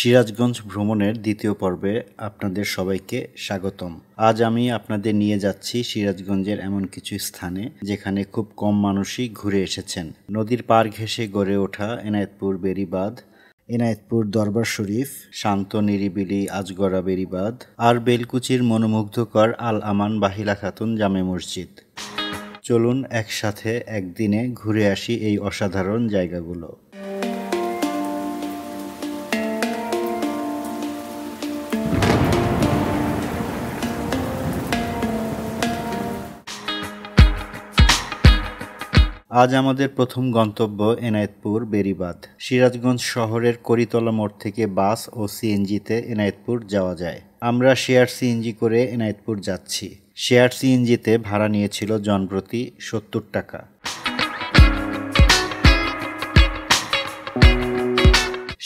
সিরাজগঞ্জ ভ্রমণের দ্বিতীয় পর্বে আপনাদের সবাইকে স্বাগতম। আজ আমি আপনাদের নিয়ে যাচ্ছি সিরাজগঞ্জের এমন কিছু স্থানে যেখানে খুব কম মানুষই ঘুরে এসেছেন। নদীর পাড় ঘেঁষে গড়ে ওঠা এনায়েতপুর বেড়িবাঁধ, এনায়েতপুর দরবার শরীফ, শান্ত নিরিবিলি আজগরা বেড়িবাঁধ আর বেলকুচির মনোমুগ্ধকর আল আমান বাহিলা খাতুন জামে মসজিদ। চলুন একসাথে একদিনে ঘুরে আসি এই অসাধারণ জায়গাগুলো। আজ আমাদের প্রথম গন্তব্য এনায়েতপুর বেড়িবাঁধ। সিরাজগঞ্জ শহরের করিতলা মোড় থেকে বাস ও সিএনজিতে এনায়েতপুর যাওয়া যায়। আমরা শেয়ার সিএনজি করে এনায়েতপুর যাচ্ছি। শেয়ার সিএনজিতে ভাড়া নিয়েছিল জনপ্রতি 70 টাকা।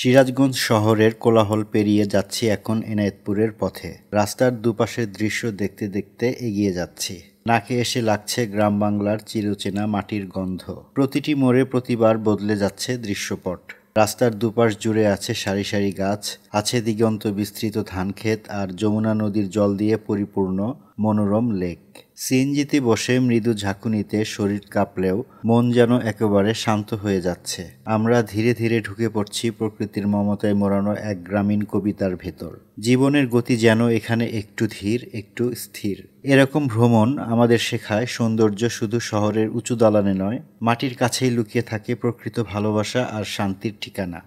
সিরাজগঞ্জ শহরের কোলাহল পেরিয়ে যাচ্ছি এখন এনায়েতপুরের পথে। রাস্তার দুপাশের দৃশ্য দেখতে দেখতে এগিয়ে যাচ্ছি। নাকে এসে লাগছে গ্রাম বাংলার চিরচেনা মাটির গন্ধ। প্রতিটি মোড়ে প্রতিবার বদলে যাচ্ছে দৃশ্যপট। রাস্তার দুপাশ জুড়ে আছে সারি সারি গাছ, আছে দিগন্ত বিস্তৃত ধানক্ষেত আর যমুনা নদীর জল দিয়ে পরিপূর্ণ মনোরম লেক। সিএনজিতে বসে মৃদু ঝাঁকুনিতে শরীর কাঁপলেও মন যেন একেবারে শান্ত হয়ে যাচ্ছে। আমরা ধীরে ধীরে ঢুকে পড়ছি প্রকৃতির মমতায় মোড়ানো এক গ্রামীণ কবিতার ভেতর। জীবনের গতি যেন এখানে একটু ধীর, একটু স্থির। এরকম ভ্রমণ আমাদের শেখায় সৌন্দর্য শুধু শহরের উঁচু দালানে নয়, মাটির কাছেই লুকিয়ে থাকে প্রকৃত ভালোবাসা আর শান্তির ঠিকানা।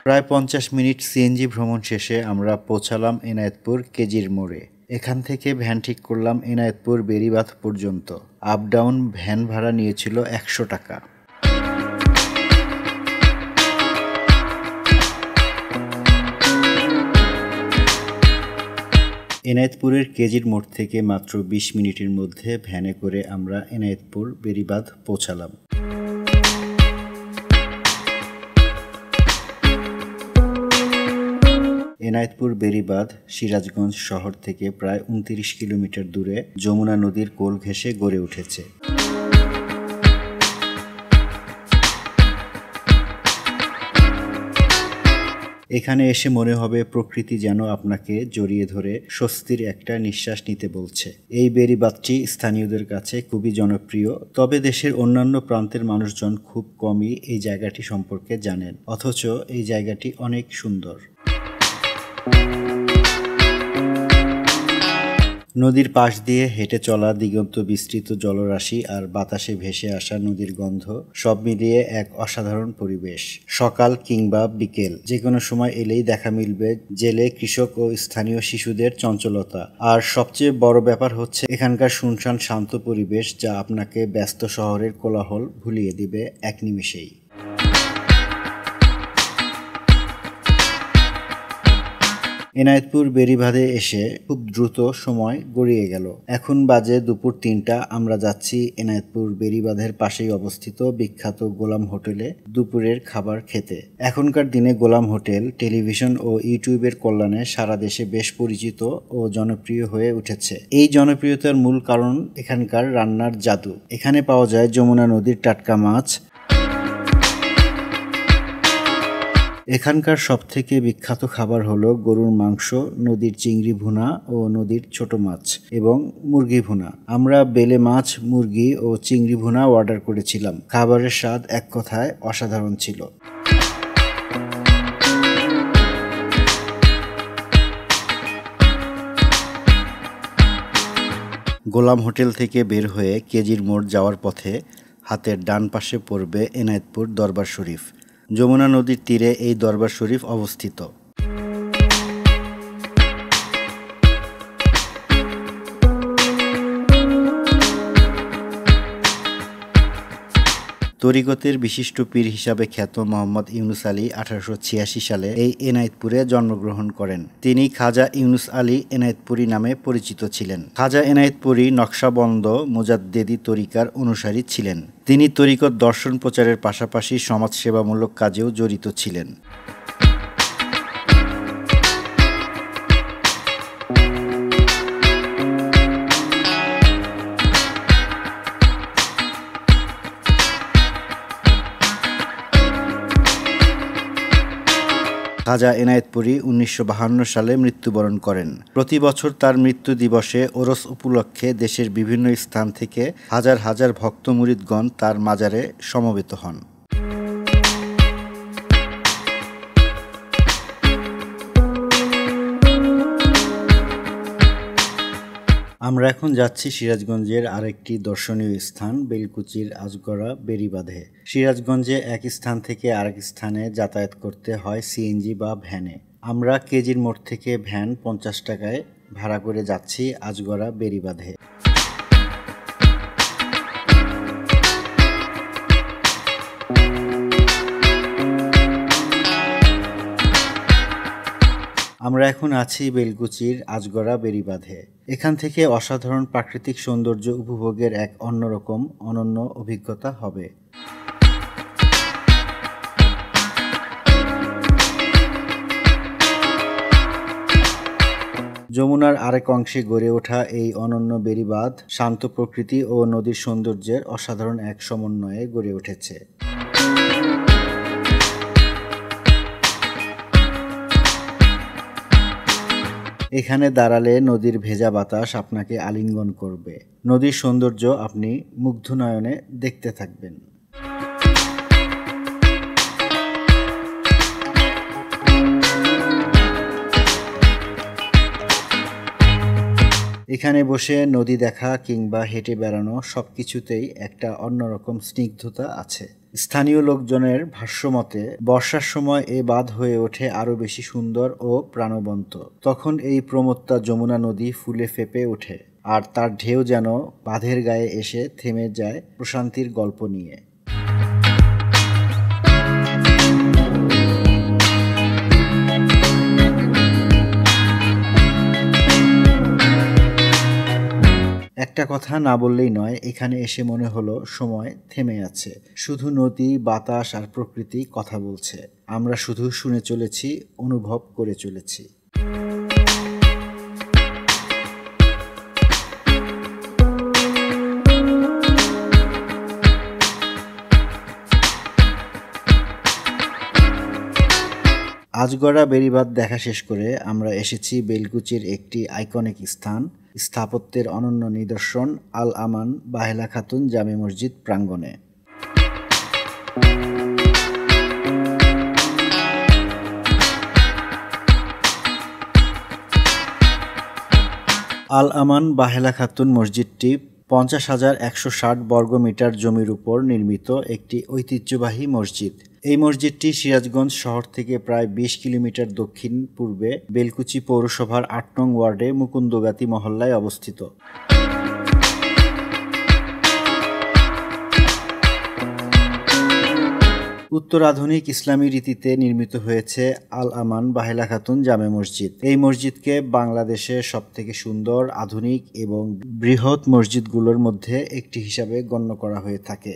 প্রায় 50 মিনিট সিএনজি ভ্রমণ শেষে আমরা পৌঁছালাম এনায়েতপুর কেজির মোড়ে। এখান থেকে ভ্যান ঠিক করলাম এনায়েতপুর বেড়িবাঁধ পর্যন্ত। আপ ডাউন ভ্যান ভাড়া নিয়েছিল 100 টাকা। এনায়েতপুরের কেজির মোড় থেকে মাত্র 20 মিনিটের মধ্যে ভ্যানে করে আমরা এনায়েতপুর বেড়িবাঁধ পৌঁছালাম। এনায়েতপুর বেড়িবাঁধ সিরাজগঞ্জ শহর থেকে প্রায় 29 কিলোমিটার দূরে যমুনা নদীর কোল ঘেঁষে গড়ে উঠেছে। এখানে এসে মনে হবে প্রকৃতি যেন আপনাকে জড়িয়ে ধরে স্বস্তির একটা নিঃশ্বাস নিতে বলছে। এই বেড়িবাঁধটি স্থানীয়দের কাছে খুবই জনপ্রিয়, তবে দেশের অন্যান্য প্রান্তের মানুষজন খুব কমই এই জায়গাটি সম্পর্কে জানেন। অথচ এই জায়গাটি অনেক সুন্দর। নদীর পাশ দিয়ে হেঁটে চলা, দিগন্ত বিস্তৃত জলরাশি আর বাতাসে ভেসে আসা নদীর গন্ধ, সব মিলিয়ে এক অসাধারণ পরিবেশ। সকাল কিংবা বিকেল যে কোনো সময় এলেই দেখা মিলবে জেলে, কৃষক ও স্থানীয় শিশুদের চঞ্চলতা। আর সবচেয়ে বড় ব্যাপার হচ্ছে এখানকার শুনশান শান্ত পরিবেশ, যা আপনাকে ব্যস্ত শহরের কোলাহল ভুলিয়ে দিবে এক নিমিষেই। এনায়েতপুর বেড়িবাঁধে এসে খুব দ্রুত সময় গড়িয়ে গেল। এখন বাজে দুপুর 3টা। আমরা যাচ্ছি এনায়েতপুর বেড়িবাঁধের পাশেই অবস্থিত বিখ্যাত গোলাম হোটেলে দুপুরের খাবার খেতে। এখনকার দিনে গোলাম হোটেল টেলিভিশন ও ইউটিউবের কল্যাণে সারা দেশে বেশ পরিচিত ও জনপ্রিয় হয়ে উঠেছে। এই জনপ্রিয়তার মূল কারণ এখানকার রান্নার জাদু। এখানে পাওয়া যায় যমুনা নদীর টাটকা মাছ। এখানকার সবথেকে বিখ্যাত খাবার হলো গরুর মাংস, নদীর চিংড়ি ভুনা ও নদীর ছোট মাছ এবং মুরগি ভুনা। আমরা বেলে মাছ, মুরগি ও চিংড়ি ভুনা অর্ডার করেছিলাম। খাবারের স্বাদ এক কথায় অসাধারণ ছিল। গোলাম হোটেল থেকে বের হয়ে কেজির মোড় যাওয়ার পথে হাতের ডান পাশে পড়বে এনায়েতপুর দরবার শরীফ। যমুনা নদীর তীরে এই দরবার শরীফ অবস্থিত। তরিকতের বিশিষ্ট পীর হিসাবে খ্যাত মোহাম্মদ ইউনুস আলী 1886 সালে এই এনায়েতপুরে জন্মগ্রহণ করেন। তিনি খাজা ইউনুস আলী এনায়েতপুরী নামে পরিচিত ছিলেন। খাজা এনায়েতপুরী নকশবন্দ মুজাদ্দেদি তরিকার অনুসারী ছিলেন। তিনি তরিকত দর্শন প্রচারের পাশাপাশি সমাজসেবামূলক কাজেও জড়িত ছিলেন। খাজা এনায়েতপুরী 1952 সালে মৃত্যুবরণ করেন। প্রতি বছর তার মৃত্যু দিবসে ওরস উপলক্ষে দেশের বিভিন্ন স্থান থেকে হাজার হাজার ভক্ত মুরিদগণ তার মাজারে সমবেত হন। আমরা এখন যাচ্ছি সিরাজগঞ্জের আরেকটি দর্শনীয় স্থান বেলকুচির আজগড়া বেড়িবাঁধে। সিরাজগঞ্জে এক স্থান থেকে আরেক স্থানে যাতায়াত করতে হয় সিএনজি বা ভ্যানে। আমরা কেজির মোড় থেকে ভ্যান 50 টাকায় ভাড়া করে যাচ্ছি আজগড়া বেড়িবাঁধে। আমরা এখন আছি বেলকুচির আজগড়া বেড়িবাঁধে। এখান থেকে অসাধারণ প্রাকৃতিক সৌন্দর্য উপভোগের এক অন্যরকম অনন্য অভিজ্ঞতা হবে। যমুনার আরেক অংশে গড়ে ওঠা এই অনন্য বেড়িবাঁধ শান্ত প্রকৃতি ও নদীর সৌন্দর্যের অসাধারণ এক সমন্বয়ে গড়ে উঠেছে। এখানে দাঁড়ালে নদীর ভেজা বাতাস আপনাকে আলিঙ্গন করবে। নদীর সৌন্দর্য আপনি মুগ্ধ নয়নে দেখতে থাকবেন। এখানে বসে নদী দেখা কিংবা হেঁটে বেড়ানো সবকিছুতেই একটা অন্যরকম স্নিগ্ধতা আছে। স্থানীয় লোকজনের ভাষ্যমতে বর্ষার সময় এ বাঁধ হয়ে ওঠে আরো বেশি সুন্দর ও প্রাণবন্ত। তখন এই প্রমত্তা যমুনা নদী ফুলে ফেঁপে ওঠে আর তার ঢেউ যেন বাঁধের গায়ে এসে থেমে যায় প্রশান্তির গল্প নিয়ে। একটা কথা না বললেই নয়, এখানে এসে মনে হলো সময় থেমে আছে। শুধু নদী, বাতাস আর প্রকৃতি কথা বলছে। আমরা শুধু শুনে চলেছি, অনুভব করে চলেছি। আজগড়া বেড়িবাঁধ দেখা শেষ করে আমরা এসেছি বেলকুচির একটি আইকনিক স্থান, স্থাপত্যের অনন্য নিদর্শন আল আমান বাহেলা খাতুন জামে মসজিদ প্রাঙ্গণে। আল আমান বাহেলা খাতুন মসজিদটি 50,160 বর্গমিটার জমির উপর নির্মিত একটি ঐতিহ্যবাহী মসজিদ। এই মসজিদটি সিরাজগঞ্জ শহর থেকে প্রায় 20 কিলোমিটার দক্ষিণ পূর্বে বেলকুচি পৌরসভার 8 নং ওয়ার্ডে মুকুন্দগাতি মহল্লায় অবস্থিত। উত্তরাধুনিক ইসলামী রীতিতে নির্মিত হয়েছে আল আমান বাহেলা খাতুন জামে মসজিদ। এই মসজিদকে বাংলাদেশের সবথেকে সুন্দর, আধুনিক এবং বৃহৎ মসজিদগুলোর মধ্যে একটি হিসাবে গণ্য করা হয়ে থাকে।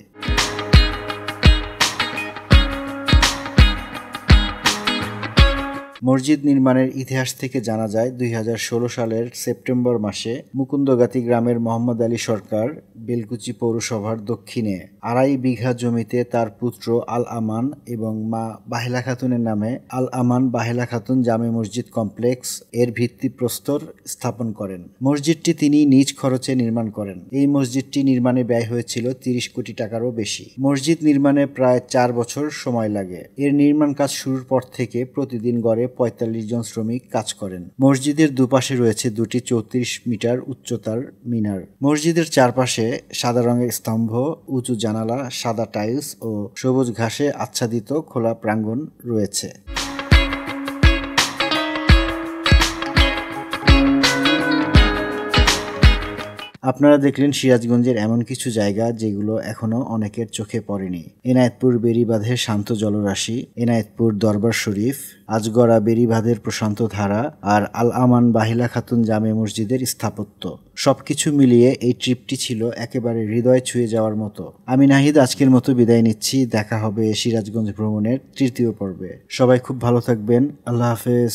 মসজিদ নির্মাণের ইতিহাস থেকে জানা যায় 2016 সালের সেপ্টেম্বর মাসে মুকুন্দগাতি গ্রামের মোহাম্মদ আলী সরকার বেলকুচি পৌরসভার দক্ষিণে 2.5 বিঘা জমিতে তার পুত্র আল আমান এবং মা বাহেলা খাতুনের নামে আল আমান বাহেলা খাতুন জামে মসজিদ কমপ্লেক্স এর ভিত্তিপ্রস্তর স্থাপন করেন। মসজিদটি তিনি নিজ খরচে নির্মাণ করেন। এই মসজিদটি নির্মাণে ব্যয় হয়েছিল 30 কোটি টাকারও বেশি। মসজিদ নির্মাণে প্রায় 4 বছর সময় লাগে। এর নির্মাণ কাজ শুরুর পর থেকে প্রতিদিন গড়ে 45 জন শ্রমিক কাজ করেন। মসজিদের দুপাশে রয়েছে দুটি 34 মিটার উচ্চতার মিনার। মসজিদের চারপাশে সাদা রঙের স্তম্ভ, উঁচু জানালা, সাদা টাইলস ও সবুজ ঘাসে আচ্ছাদিত খোলা প্রাঙ্গণ রয়েছে। আপনারা দেখলেন সিরাজগঞ্জের এমন কিছু জায়গা যেগুলো এখনো অনেকের চোখে পড়েনি। এনায়েতপুর বেড়িবাঁধের শান্ত জলরাশি, এনায়েতপুর দরবার শরীফ, আজগড়া বেড়িবাঁধের প্রশান্ত ধারা আর আল আমান বাহেলা খাতুন জামে মসজিদের স্থাপত্য, সবকিছু মিলিয়ে এই ট্রিপটি ছিল একেবারে হৃদয় ছুঁয়ে যাওয়ার মতো। আমি নাহিদ আজকের মতো বিদায় নিচ্ছি। দেখা হবে সিরাজগঞ্জ ভ্রমণের 3য় পর্বে। সবাই খুব ভালো থাকবেন। আল্লাহ হাফেজ।